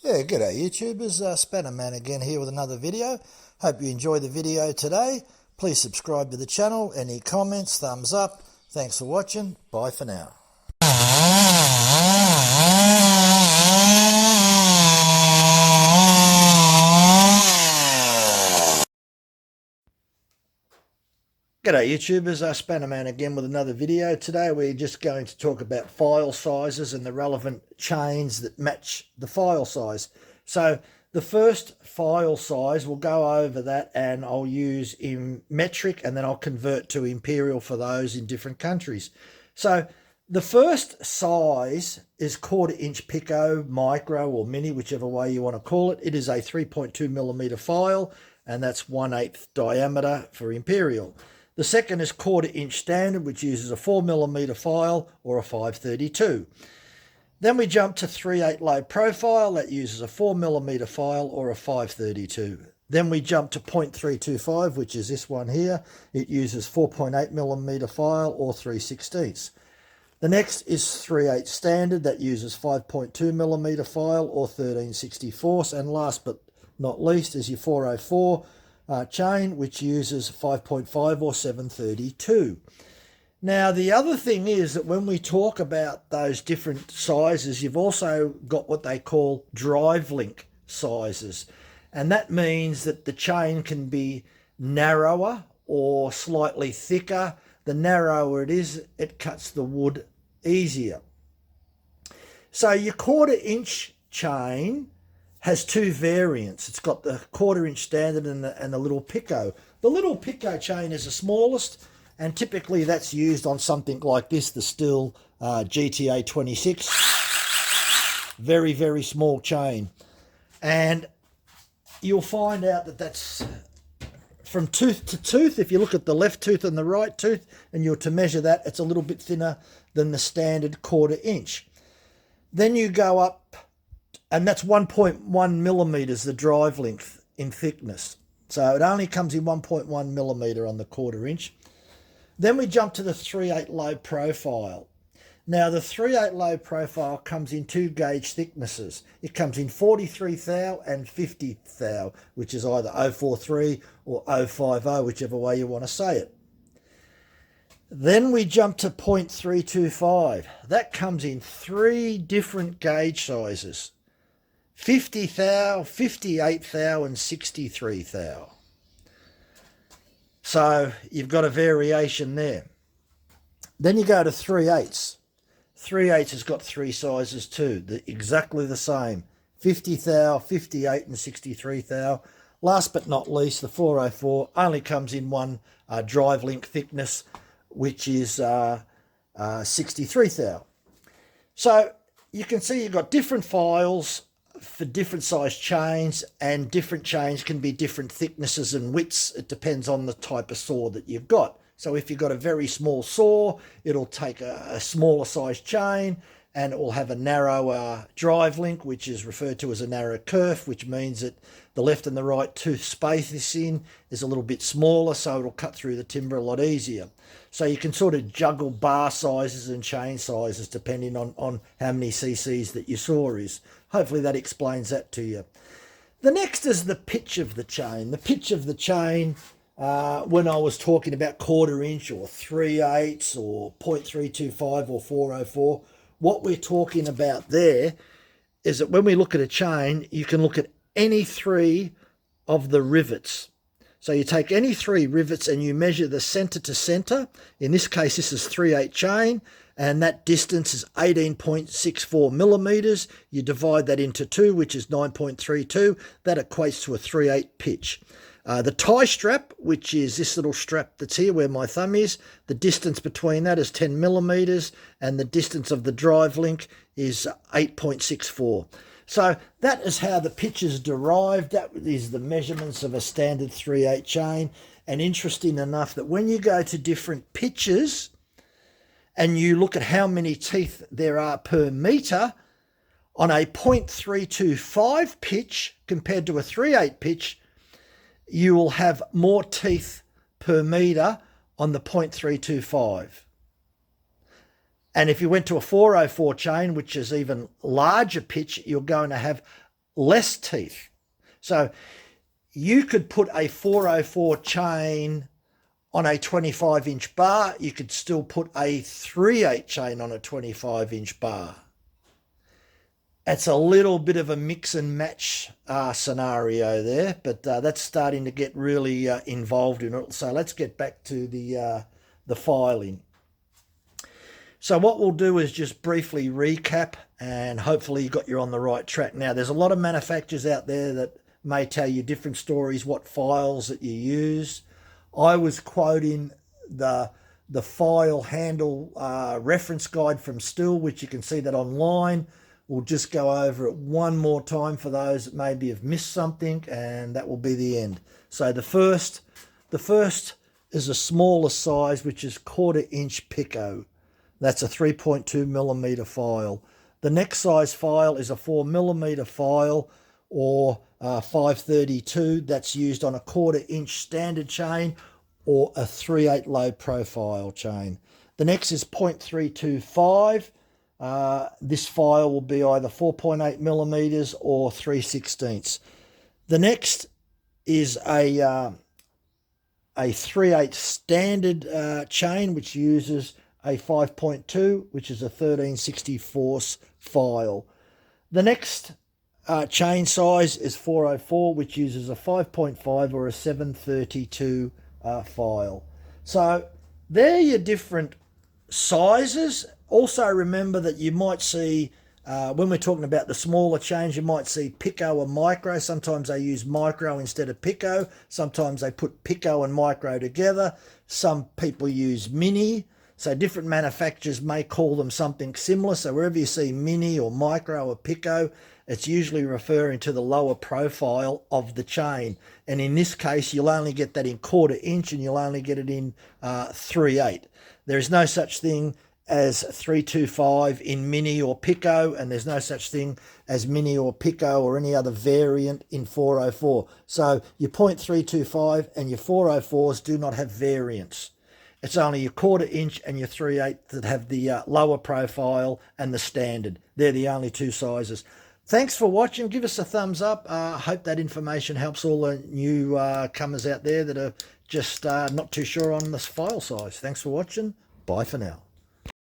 Yeah, g'day YouTubers, Spannerman again here with another video. Hope you enjoyed the video today. Please subscribe to the channel. Any comments, thumbs up. Thanks for watching. Bye for now. G'day YouTubers, Spannerman again with another video. Today we're just going to talk about file sizes and the relevant chains that match the file size. So the first file size, we'll go over that and I'll use in metric and then I'll convert to imperial for those in different countries. So the first size is 1/4 inch pico, micro or mini, whichever way you want to call it. It is a 3.2mm file and that's 1/8 diameter for imperial. The second is 1/4 inch standard, which uses a 4mm file or a 532. Then we jump to 3/8 low profile, that uses a 4mm file or a 532. Then we jump to 0.325, which is this one here. It uses 4.8mm file or 3/16. The next is 3/8 standard, that uses 5.2mm file or 13/64. And last but not least is your 404 chain, which uses 5.5 or 732. Now, the other thing is that when we talk about those different sizes, you've also got what they call drive link sizes. And that means that the chain can be narrower or slightly thicker. The narrower it is, it cuts the wood easier. So your 1/4 inch chain has two variants. It's got the 1/4 inch standard and the little pico. The little pico chain is the smallest, and typically that's used on something like this, the Stihl GTA 26. Very, very small chain. And you'll find out that that's from tooth to tooth. If you look at the left tooth and the right tooth, and you're to measure that, it's a little bit thinner than the standard 1/4 inch. Then you go up, and that's 1.1 millimeters, the drive length in thickness. So it only comes in 1.1 millimeter on the 1/4 inch. Then we jump to the 3/8 low profile. Now the 3/8 low profile comes in two gauge thicknesses. It comes in 43 thou and 50 thou, which is either 043 or 050, whichever way you want to say it. Then we jump to 0.325. That comes in three different gauge sizes: 50 thou, 58 thou, and 63 thou. So you've got a variation there. Then you go to 3/8. 3/8 has got three sizes too, exactly the same: 50 thou, 58, and 63 thou. Last but not least, the 404 only comes in one drive link thickness, which is 63 thou. So you can see you've got different files for different size chains, and different chains can be different thicknesses and widths. It depends on the type of saw that you've got. So if you've got a very small saw, it'll take a smaller size chain and it will have a narrower drive link, which is referred to as a narrow kerf, which means that the left and the right tooth space is a little bit smaller, so it'll cut through the timber a lot easier. So you can sort of juggle bar sizes and chain sizes depending on how many cc's that your saw is. Hopefully that explains that to you. The next is the pitch of the chain. The pitch of the chain, when I was talking about 1/4 inch or 3/8 or 0.325 or 404, what we're talking about there is that when we look at a chain, you can look at any three of the rivets. So you take any three rivets and you measure the center to center. In this case, this is 3/8 chain, and that distance is 18.64 millimeters. You divide that into two, which is 9.32. That equates to a 3/8 pitch. The tie strap, which is this little strap that's here where my thumb is, the distance between that is 10 millimeters, and the distance of the drive link is 8.64. So that is how the pitch is derived. That is the measurements of a standard 3/8 chain. And interesting enough that when you go to different pitches and you look at how many teeth there are per meter, on a 0.325 pitch compared to a 3/8 pitch, you will have more teeth per meter on the 0.325. And if you went to a 404 chain, which is even larger pitch, you're going to have less teeth. So you could put a 404 chain on a 25-inch bar. You could still put a 3/8 chain on a 25-inch bar. It's a little bit of a mix and match scenario there, but that's starting to get really involved in it. So let's get back to the filing. So what we'll do is just briefly recap, and hopefully you're on the right track. Now, there's a lot of manufacturers out there that may tell you different stories, what files that you use. I was quoting the file handle reference guide from Stihl, which you can see that online. We'll just go over it one more time for those that maybe have missed something, and that will be the end. So the first is a smaller size, which is 1/4 inch Pico. That's a 3.2 millimeter file. The next size file is a 4 millimeter file, or 532. That's used on a 1/4 inch standard chain or a 3/8 low profile chain. The next is 0.325. This file will be either 4.8 millimeters or 3/16. The next is a 3/8 standard chain, which uses a 5.2, which is a 1364 file. The next chain size is 404, which uses a 5.5 or a 732 file. So they're your different sizes. Also remember that you might see, when we're talking about the smaller chains, you might see Pico and Micro. Sometimes they use Micro instead of Pico. Sometimes they put Pico and Micro together. Some people use Mini. So different manufacturers may call them something similar. So wherever you see Mini or Micro or Pico, it's usually referring to the lower profile of the chain. And in this case, you'll only get that in 1/4 inch, and you'll only get it in 3/8. There is no such thing as 325 in Mini or Pico, and there's no such thing as Mini or Pico or any other variant in 404. So your 0.325 and your 404s do not have variants. It's only your 1/4 inch and your 3/8 that have the lower profile and the standard. They're the only two sizes. Thanks for watching. Give us a thumbs up. I hope that information helps all the new comers out there that are just not too sure on this file size. Thanks for watching. Bye for now.